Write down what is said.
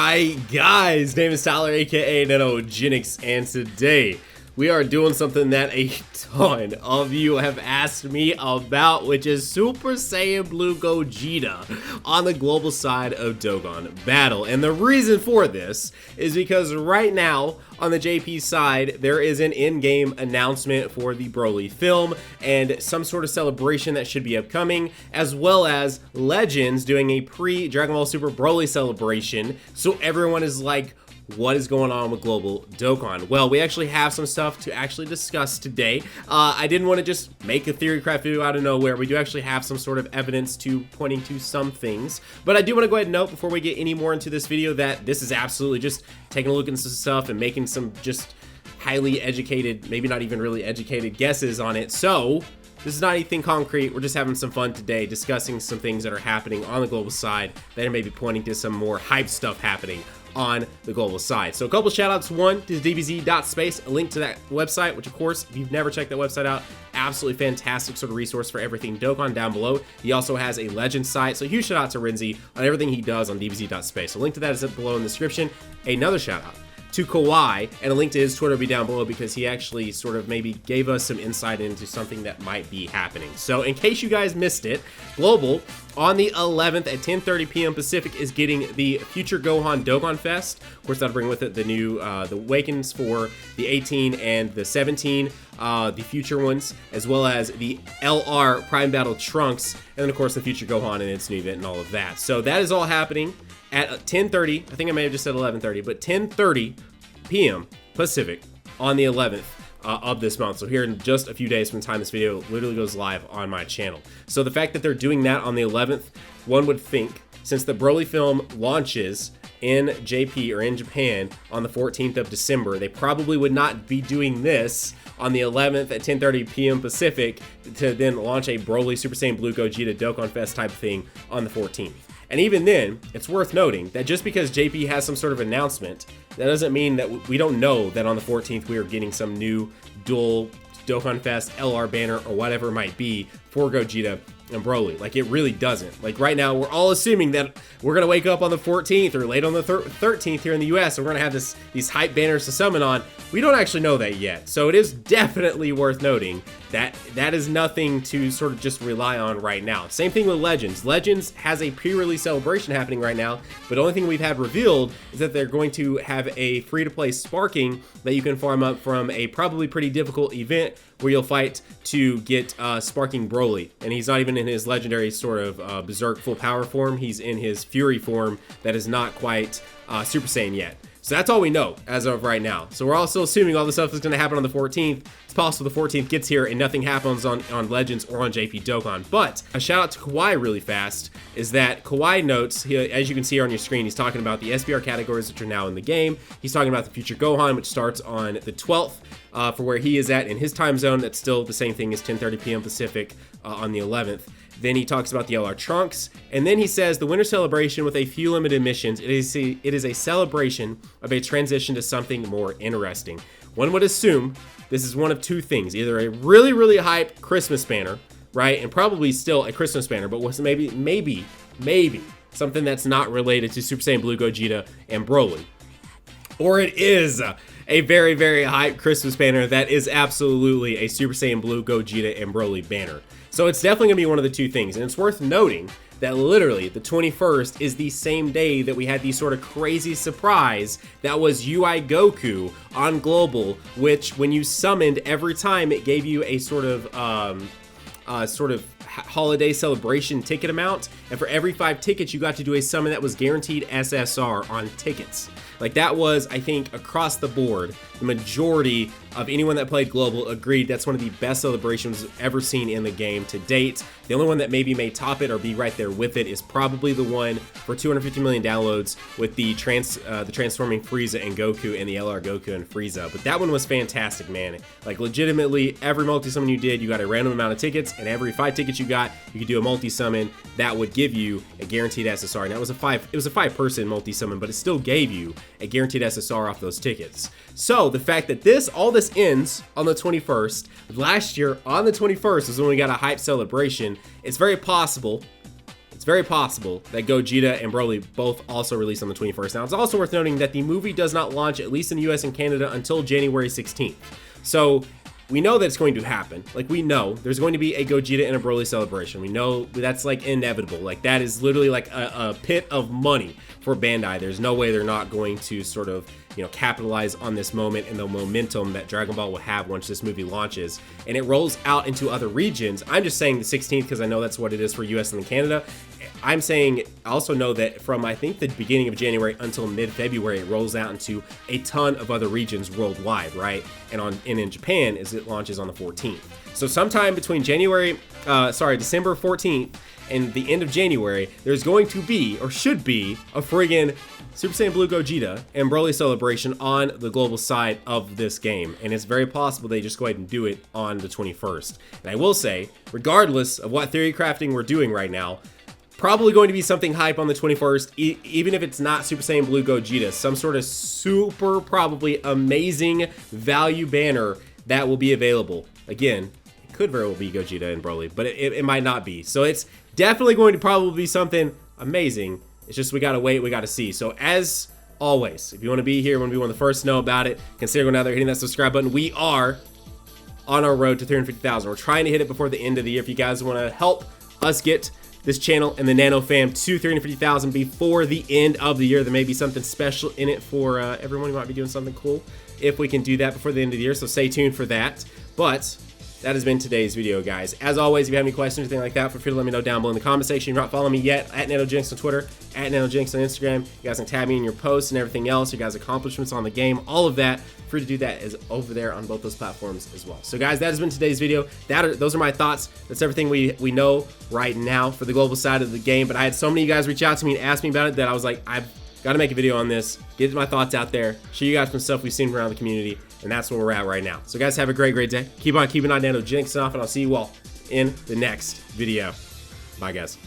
Alright guys, name is Tyler aka Nanogenix, and today we are doing something that a ton of you have asked me about, which is Super Saiyan Blue Gogeta on the global side of Dokkan Battle. And the reason for this is because right now on the JP side there is an in-game announcement for the Broly film and some sort of celebration that should be upcoming, as well as Legends doing a pre-Dragon Ball Super Broly celebration. So everyone is like, what is going on with Global Dokkan? Well, we actually have some stuff to actually discuss today. I didn't want to just make a theory craft video out of nowhere. We do actually have some sort of evidence to pointing to some things, but I do want to go ahead and note before we get any more into this video that this is absolutely just taking a look into some stuff and making some just highly educated, maybe not even really educated guesses on it. So this is not anything concrete. We're just having some fun today discussing some things that are happening on the global side that are maybe pointing to some more hype stuff happening on the global side. So a couple shout outs. One to DBZ.space, a link to that website, which of course, if you've never checked that website out, absolutely fantastic sort of resource for everything Dokkan down below. He also has a Legend site, so huge shout out to Renzi on everything he does on DBZ.space. So link to that is below in the description. Another shout out to Kawhi, and a link to his Twitter will be down below because he actually sort of maybe gave us some insight into something that might be happening. So in case you guys missed it, Global on the 11th at 10:30 p.m. Pacific is getting the Future Gohan Dokkan Fest. Of course, that'll bring with it the new the Awakens for the 18 and the 17, the future ones, as well as the LR Prime Battle Trunks, and then of course the Future Gohan and its new event and all of that. So that is all happening at 10:30. I think I may have just said 11:30, but 10:30 p.m. Pacific on the 11th of this month. So here in just a few days from the time this video literally goes live on my channel. So the fact that they're doing that on the 11th, one would think, since the Broly film launches in JP or in Japan on the 14th of December, they probably would not be doing this on the 11th at 10:30 p.m. Pacific to then launch a Broly Super Saiyan Blue Gogeta Dokkan Fest type thing on the 14th. And even then, it's worth noting that just because JP has some sort of announcement, that doesn't mean that we don't know that on the 14th we are getting some new dual Dokkan Fest LR banner or whatever it might be for Gogeta and Broly. Like, it really doesn't. Like, right now we're all assuming that we're gonna wake up on the 14th or late on the 13th here in the US and we're gonna have these hype banners to summon on. We don't actually know that yet, so it is definitely worth noting that that is nothing to sort of just rely on right now. Same thing with Legends. Legends has a pre-release celebration happening right now, but the only thing we've had revealed is that they're going to have a free-to-play sparking that you can farm up from a probably pretty difficult event where you'll fight to get sparking Broly. And he's not even in his legendary sort of berserk full power form. He's in his Fury form that is not quite Super Saiyan yet. So that's all we know as of right now. So we're also assuming all the stuff is going to happen on the 14th. It's possible the 14th gets here and nothing happens on Legends or on JP Dokkan. But a shout out to Kawhi really fast is that Kawhi notes, as you can see here on your screen, he's talking about the SBR categories which are now in the game. He's talking about the Future Gohan, which starts on the 12th. For where he is at in his time zone, that's still the same thing as 10:30 p.m. Pacific on the 11th. Then he talks about the LR Trunks, and then he says the winter celebration with a few limited missions. It is a celebration of a transition to something more interesting. One would assume this is one of two things: either a really, really hype Christmas banner, right, and probably still a Christmas banner, but was maybe something that's not related to Super Saiyan Blue Gogeta and Broly, or it is a very, very hype Christmas banner that is absolutely a Super Saiyan Blue Gogeta and Broly banner. So it's definitely gonna be one of the two things, and it's worth noting that literally the 21st is the same day that we had the sort of crazy surprise that was UI Goku on Global, which when you summoned every time it gave you a sort of holiday celebration ticket amount, and for every 5 tickets you got to do a summon that was guaranteed SSR on tickets. Like, that was, I think, across the board, the majority of anyone that played Global agreed that's one of the best celebrations ever seen in the game to date. The only one that maybe may top it or be right there with it is probably the one for 250 million downloads with the transforming Frieza and Goku and the LR Goku and Frieza. But that one was fantastic, man. Like, legitimately, every multi-summon you did, you got a random amount of tickets, and every 5 tickets you got, you could do a multi-summon that would give you a guaranteed SSR. Now, it was a 5-person multi-summon, but it still gave you a guaranteed SSR off those tickets. So the fact that all this ends on the 21st, last year on the 21st is when we got a hype celebration, it's very possible it's very possible that Gogeta and Broly both also release on the 21st. Now, it's also worth noting that the movie does not launch, at least in the US and Canada, until January 16th. So we know that it's going to happen. Like, we know there's going to be a Gogeta and a Broly celebration. We know that's like inevitable. Like, that is literally like a pit of money for Bandai. There's no way they're not going to sort of, you know, capitalize on this moment and the momentum that Dragon Ball will have once this movie launches and it rolls out into other regions. I'm just saying the 16th because I know that's what it is for US and Canada. I'm saying, I also know that from, I think, the beginning of January until mid-February, it rolls out into a ton of other regions worldwide, right? And in Japan, as it launches on the 14th. So sometime between December 14th and the end of January, there's going to be, or should be, a friggin' Super Saiyan Blue Gogeta and Broly celebration on the global side of this game. And it's very possible they just go ahead and do it on the 21st. And I will say, regardless of what theory crafting we're doing right now, probably going to be something hype on the 21st, even if it's not Super Saiyan Blue Gogeta, some sort of super probably amazing value banner that will be available. Again, it could very well be Gogeta and Broly, but it might not be. So it's definitely going to probably be something amazing. It's just we gotta wait, we gotta see. So as always, if you want to be here when we want to first know about it, consider going out there, hitting that subscribe button. We are on our road to 350,000. We're trying to hit it before the end of the year. If you guys want to help us get this channel and the Nano fam to 350,000 before the end of the year, there may be something special in it for everyone. We might be doing something cool if we can do that before the end of the year, so stay tuned for that. But that has been today's video, guys. As always, if you have any questions or anything like that, feel free to let me know down below in the comment section. If you're not following me yet, at Nanogenix on Twitter, at Nanogenix on Instagram. You guys can tag me in your posts and everything else, your guys' accomplishments on the game, all of that. Free to do that is over there on both those platforms as well. So guys, that has been today's video. Those are my thoughts. That's everything we know right now for the global side of the game. But I had so many of you guys reach out to me and ask me about it that I was like, I've got to make a video on this, get my thoughts out there, show you guys some stuff we've seen around the community, and that's where we're at right now. So guys, have a great day. Keep on keeping on Nanogenix off, and I'll see you all in the next video. Bye, guys.